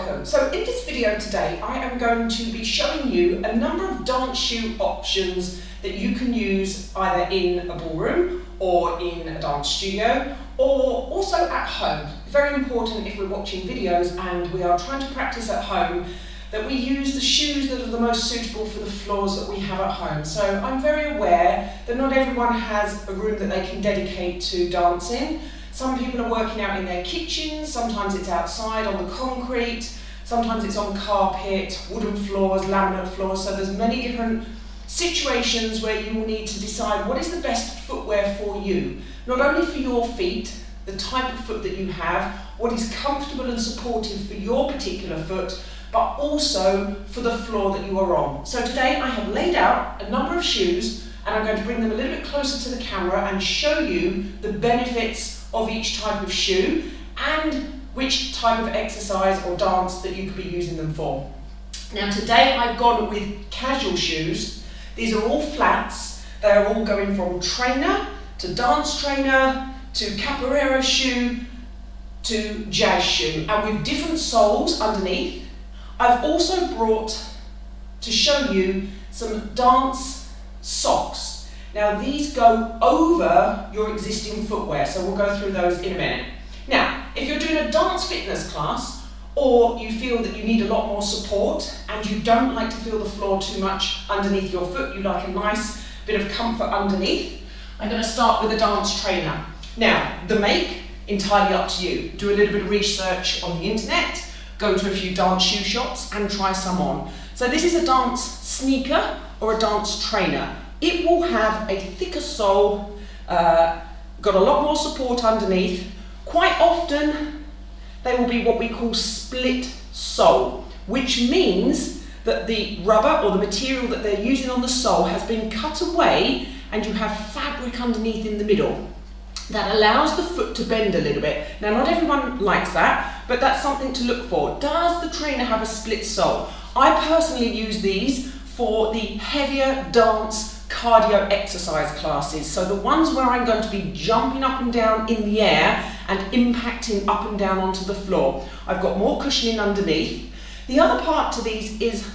welcome. So in this video today I am going to be showing you a number of dance shoe options that you can use either in a ballroom or in a dance studio or also at home. Very important if we're watching videos and we are trying to practice at home that we use the shoes that are the most suitable for the floors that we have at home. So I'm very aware that not everyone has a room that they can dedicate to dancing. Some people are working out in their kitchens, sometimes it's outside on the concrete, sometimes it's on carpet, wooden floors, laminate floors, so there's many different situations where you will need to decide what is the best footwear for you. Not only for your feet, the type of foot that you have, what is comfortable and supportive for your particular foot, but also for the floor that you are on. So today I have laid out a number of shoes and I'm going to bring them a little bit closer to the camera and show you the benefits of each type of shoe and which type of exercise or dance that you could be using them for. Now today I've gone with casual shoes. These are all flats. They're all going from trainer to dance trainer to capoeira shoe to jazz shoe, and with different soles underneath. I've also brought to show you some dance socks. Now these go over your existing footwear, so we'll go through those in a minute. Now, if you're doing a dance fitness class, or you feel that you need a lot more support and you don't like to feel the floor too much underneath your foot, you like a nice bit of comfort underneath, I'm going to start with a dance trainer. Now, the make, entirely up to you. Do a little bit of research on the internet, go to a few dance shoe shops and try some on. So this is a dance sneaker or a dance trainer. It will have a thicker sole, got a lot more support underneath. Quite often they will be what we call split sole, which means that the rubber or the material that they're using on the sole has been cut away and you have fabric underneath in the middle. That allows the foot to bend a little bit. Now not everyone likes that, but that's something to look for. Does the trainer have a split sole? I personally use these for the heavier dance cardio exercise classes. So the ones where I'm going to be jumping up and down in the air and impacting up and down onto the floor. I've got more cushioning underneath. The other part to these is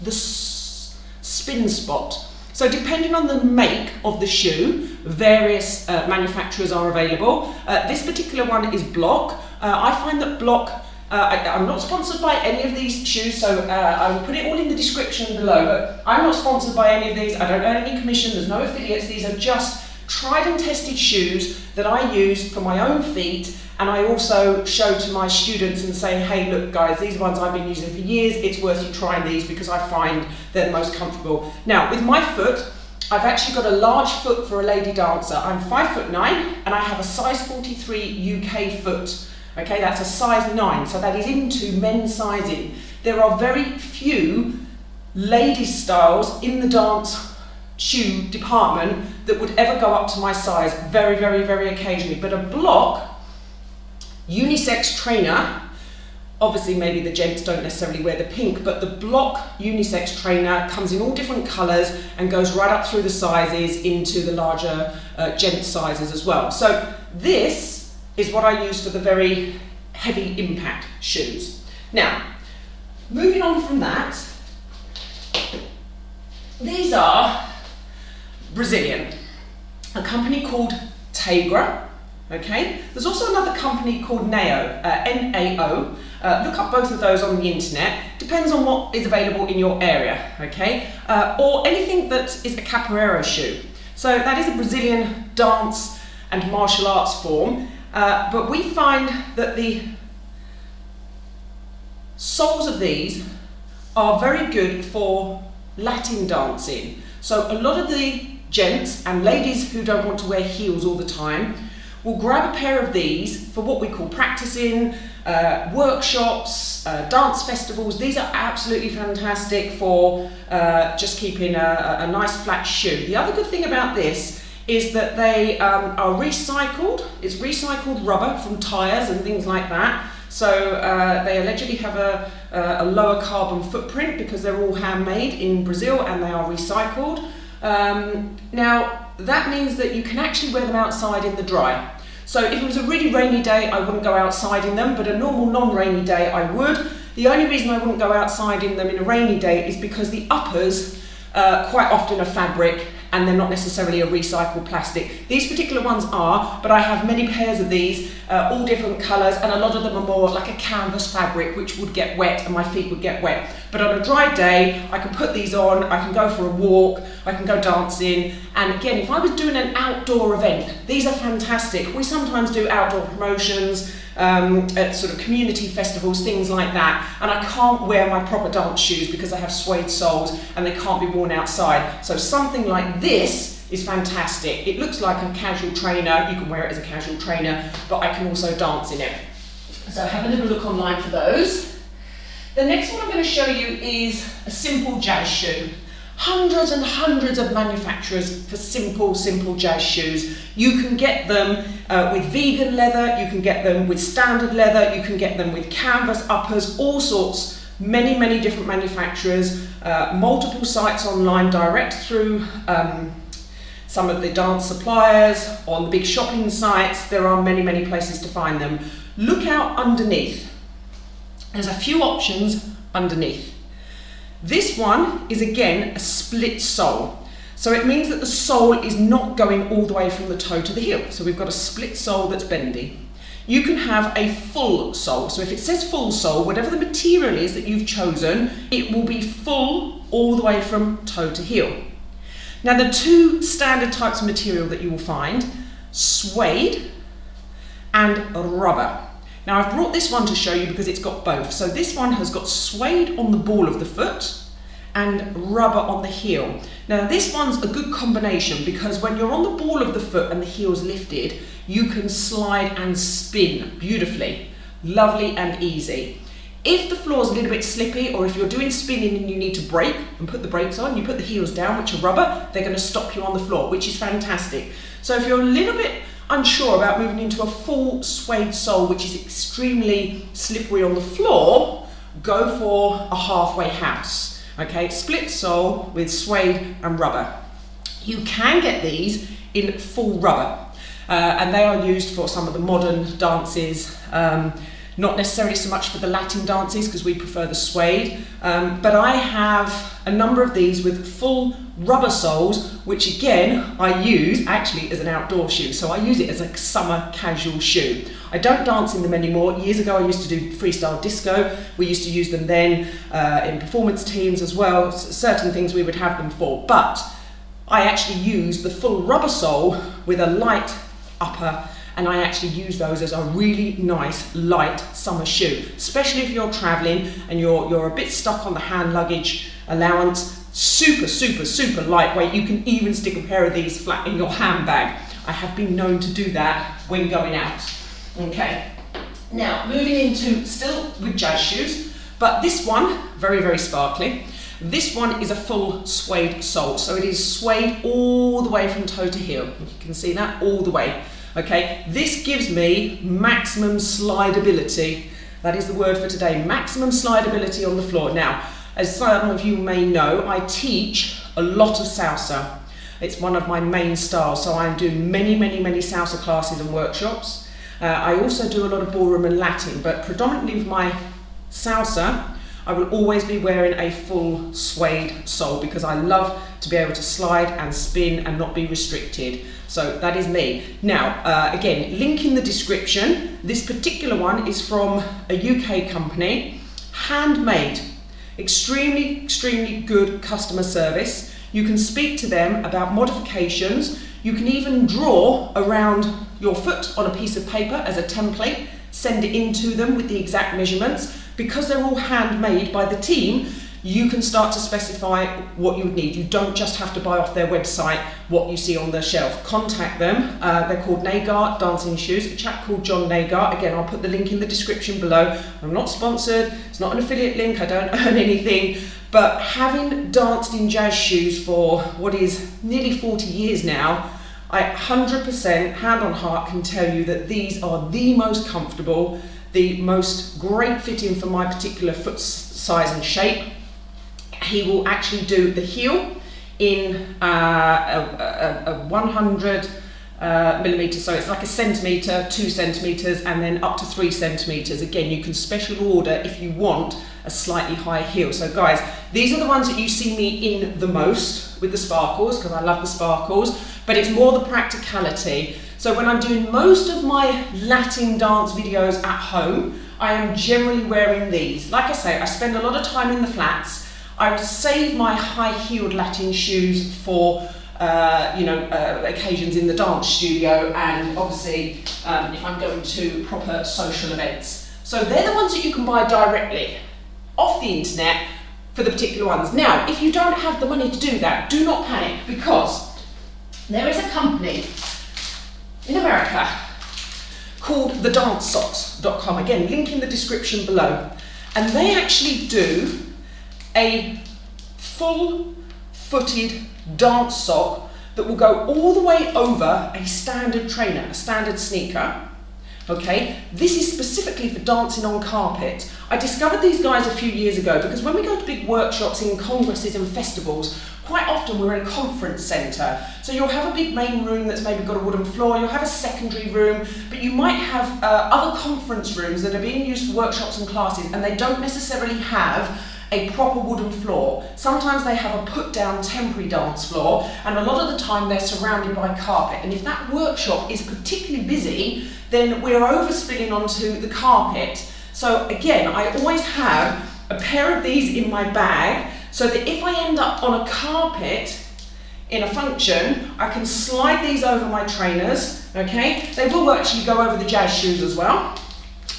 the spin spot. So depending on the make of the shoe, various manufacturers are available. This particular one is Bloch. I find that Bloch, I'm not sponsored by any of these shoes, so I will put it all in the description below, but I'm not sponsored by any of these. I don't earn any commission, there's no affiliates. These are just tried and tested shoes that I use for my own feet, and I also show to my students and say, hey look guys, these ones I've been using for years, it's worth you trying these because I find they're the most comfortable. Now with my foot, I've actually got a large foot for a lady dancer. I'm 5'9" and I have a size 43 UK foot. Okay, that's a size 9, so that is into men's sizing. There are very few ladies styles in the dance shoe department that would ever go up to my size, very, very, very occasionally. But a Bloch unisex trainer, obviously maybe the gents don't necessarily wear the pink, but the Bloch unisex trainer comes in all different colours and goes right up through the sizes into the larger gent sizes as well. So this is what I use for the very heavy impact shoes. Now, moving on from that, these are Brazilian, a company called TAYGRA, okay? There's also another company called NAO, N-A-O. Look up both of those on the internet, depends on what is available in your area, okay? Or anything that is a capoeira shoe. So that is a Brazilian dance and martial arts form. But we find that the soles of these are very good for Latin dancing. So a lot of the gents and ladies who don't want to wear heels all the time will grab a pair of these for what we call practicing, workshops, dance festivals. These are absolutely fantastic for just keeping a nice flat shoe. The other good thing about this is that they are recycled. It's recycled rubber from tyres and things like that. So they allegedly have a lower carbon footprint because they're all handmade in Brazil and they are recycled. Now that means that you can actually wear them outside in the dry. So if it was a really rainy day, I wouldn't go outside in them, but a normal non-rainy day I would. The only reason I wouldn't go outside in them in a rainy day is because the uppers quite often are fabric and they're not necessarily a recycled plastic. These particular ones are, but I have many pairs of these, all different colours, and a lot of them are more like a canvas fabric which would get wet and my feet would get wet. But on a dry day, I can put these on, I can go for a walk, I can go dancing, and again, if I was doing an outdoor event, these are fantastic. We sometimes do outdoor promotions, at sort of community festivals, things like that, and I can't wear my proper dance shoes because I have suede soles and they can't be worn outside. So something like this is fantastic. It looks like a casual trainer, you can wear it as a casual trainer, but I can also dance in it. So have a little look online for those. The next one I'm going to show you is a simple jazz shoe. Hundreds and hundreds of manufacturers for simple jazz shoes. You can get them with vegan leather, you can get them with standard leather, you can get them with canvas uppers, all sorts, many different manufacturers, multiple sites online, direct through some of the dance suppliers, on the big shopping sites. There are many places to find them. Look out underneath. There's a few options underneath. This one is again a split sole. So it means that the sole is not going all the way from the toe to the heel. So we've got a split sole that's bendy. You can have a full sole. So if it says full sole, whatever the material is that you've chosen, it will be full all the way from toe to heel. Now the two standard types of material that you will find, suede and rubber. Now I've brought this one to show you because it's got both. So this one has got suede on the ball of the foot and rubber on the heel. Now this one's a good combination because when you're on the ball of the foot and the heel's lifted, you can slide and spin beautifully. Lovely and easy. If the floor's a little bit slippy, or if you're doing spinning and you need to brake and put the brakes on, you put the heels down, which are rubber, they're going to stop you on the floor, which is fantastic. So if you're a little bit unsure about moving into a full suede sole, which is extremely slippery on the floor, go for a halfway house. Okay, split sole with suede and rubber. You can get these in full rubber, and they are used for some of the modern dances, not necessarily so much for the Latin dances because we prefer the suede, but I have a number of these with full rubber soles, which again I use actually as an outdoor shoe. So I use it as a summer casual shoe. I don't dance in them anymore. Years ago I used to do freestyle disco. We used to use them then in performance teams as well. Certain things we would have them for, but I actually use the full rubber sole with a light upper, and I actually use those as a really nice light summer shoe, especially if you're traveling and you're a bit stuck on the hand luggage allowance. Super lightweight. You can even stick a pair of these flat in your handbag. I have been known to do that when going out. Okay, now moving into, still with jazz shoes, but this one, very sparkly. This one is a full suede sole, so it is suede all the way from toe to heel. You can see that all the way. Okay, this gives me maximum slidability. That is the word for today, maximum slidability on the floor. Now, as some of you may know, I teach a lot of salsa. It's one of my main styles, so I'm doing many salsa classes and workshops. I also do a lot of ballroom and Latin, but predominantly with my salsa, I will always be wearing a full suede sole because I love to be able to slide and spin and not be restricted. So that is me. Now, again, link in the description. This particular one is from a UK company, handmade. Extremely good customer service. You can speak to them about modifications. You can even draw around your foot on a piece of paper as a template, send it in to them with the exact measurements. Because they're all handmade by the team, you can start to specify what you would need. You don't just have to buy off their website what you see on the shelf. Contact them. They're called Nagart Dancing Shoes. A chap called John Nagart. Again, I'll put the link in the description below. I'm not sponsored. It's not an affiliate link. I don't earn anything. But having danced in jazz shoes for what is nearly 40 years now, I 100% hand on heart can tell you that these are the most comfortable, the most great fitting for my particular foot size and shape. He will actually do the heel in a 100 millimeters, so it's like 1 centimetre, 2 centimetres, and then up to 3 centimetres. Again, you can special order if you want a slightly higher heel. So guys, these are the ones that you see me in the most with the sparkles, because I love the sparkles, but it's more the practicality. So when I'm doing most of my Latin dance videos at home, I am generally wearing these. Like I say, I spend a lot of time in the flats. I would save my high-heeled Latin shoes for occasions in the dance studio, and obviously if I'm going to proper social events. So they're the ones that you can buy directly off the internet for the particular ones. Now, if you don't have the money to do that, do not panic, because there is a company in America called thedancesocks.com. Again, link in the description below. And they actually do a full-footed dance sock that will go all the way over a standard trainer, a standard sneaker. Okay, this is specifically for dancing on carpet. I discovered these guys a few years ago because when we go to big workshops in congresses and festivals, quite often we're in a conference centre. So you'll have a big main room that's maybe got a wooden floor, you'll have a secondary room, but you might have other conference rooms that are being used for workshops and classes, and they don't necessarily have a proper wooden floor. Sometimes they have a put-down temporary dance floor, and a lot of the time they're surrounded by carpet. And if that workshop is particularly busy, then we're overspilling onto the carpet. So again, I always have a pair of these in my bag, so that if I end up on a carpet in a function, I can slide these over my trainers, okay? They will actually go over the jazz shoes as well.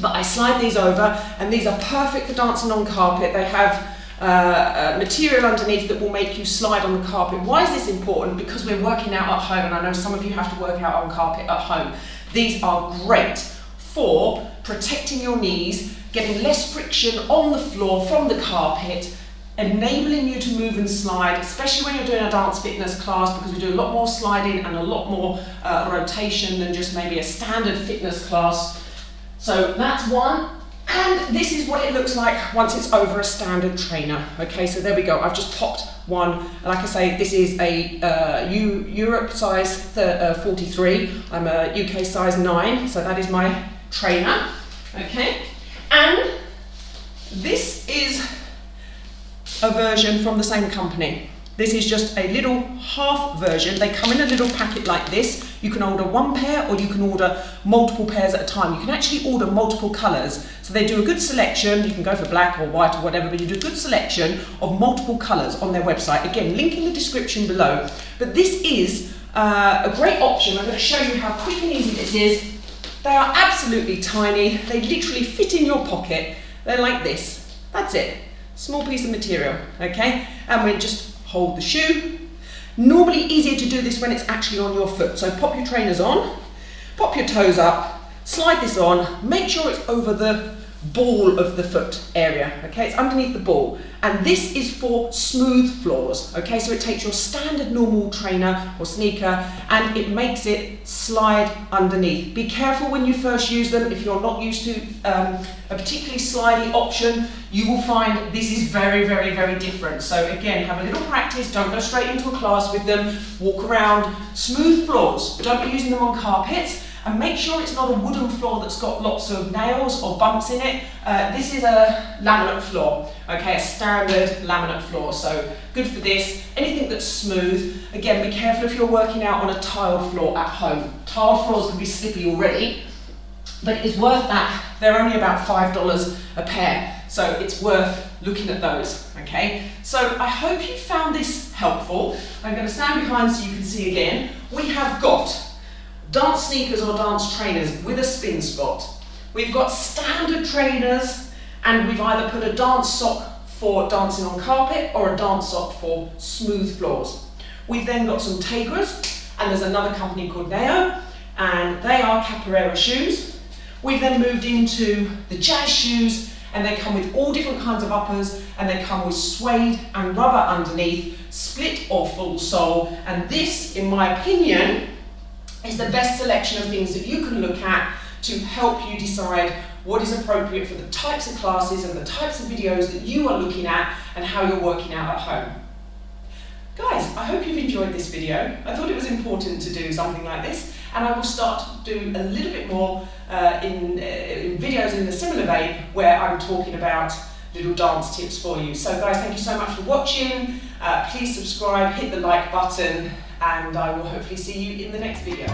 But I slide these over, and these are perfect for dancing on carpet. They have material underneath that will make you slide on the carpet. Why is this important? Because we're working out at home, and I know some of you have to work out on carpet at home. These are great for protecting your knees, getting less friction on the floor from the carpet, enabling you to move and slide, especially when you're doing a dance fitness class, because we do a lot more sliding and a lot more rotation than just maybe a standard fitness class. So that's one, and this is what it looks like once it's over a standard trainer. Okay, so there we go. I've just popped one. Like I say, this is a Europe size 43. I'm a UK size 9, so that is my trainer. Okay, and this is a version from the same company. This is just a little half version. They come in a little packet like this. You can order one pair, or you can order multiple pairs at a time. You can actually order multiple colours. So they do a good selection. You can go for black or white or whatever, but you do a good selection of multiple colours on their website. Again, link in the description below. But this is a great option. I'm going to show you how quick and easy this is. They are absolutely tiny. They literally fit in your pocket. They're like this. That's it. Small piece of material, okay? And we just hold the shoe. Normally easier to do this when it's actually on your foot. So pop your trainers on, pop your toes up, slide this on, make sure it's over the ball of the foot area, okay? It's underneath the ball. And this is for smooth floors, okay? So it takes your standard normal trainer or sneaker and it makes it slide underneath. Be careful when you first use them. If you're not used to a particularly slidey option, you will find this is very, very, very different. So again, have a little practice. Don't go straight into a class with them. Walk around. Smooth floors. Don't be using them on carpets. And make sure it's not a wooden floor that's got lots of nails or bumps in it. This is a laminate floor, okay, a standard laminate floor, so good for this. Anything that's smooth. Again, be careful if you're working out on a tiled floor at home. Tiled floors can be slippy already, but it is worth that. They're only about $5 a pair, so it's worth looking at those, okay? So I hope you found this helpful. I'm going to stand behind so you can see again. We have got dance sneakers or dance trainers with a spin spot. We've got standard trainers, and we've either put a dance sock for dancing on carpet or a dance sock for smooth floors. We've then got some TAYGRAs, and there's another company called Neo, and they are Capoeira shoes. We've then moved into the jazz shoes, and they come with all different kinds of uppers, and they come with suede and rubber underneath, split or full sole, and this, in my opinion, is the best selection of things that you can look at to help you decide what is appropriate for the types of classes and the types of videos that you are looking at and how you're working out at home. Guys, I hope you've enjoyed this video. I thought it was important to do something like this, and I will start to do a little bit more in videos in a similar vein where I'm talking about little dance tips for you. So guys, thank you so much for watching. Please subscribe, hit the like button, and I will hopefully see you in the next video.